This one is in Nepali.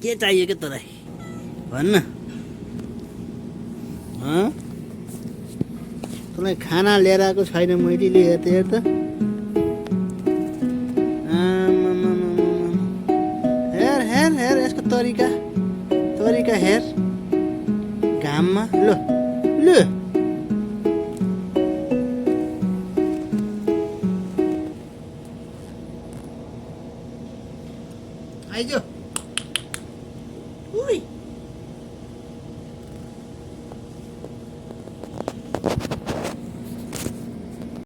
के चाहियो के तँलाई भन्न तँलाई खाना लिएर आएको छैन मैले हेर त हेर हेर हेर यसको तरिका हेर घाममा ल ल आइज उई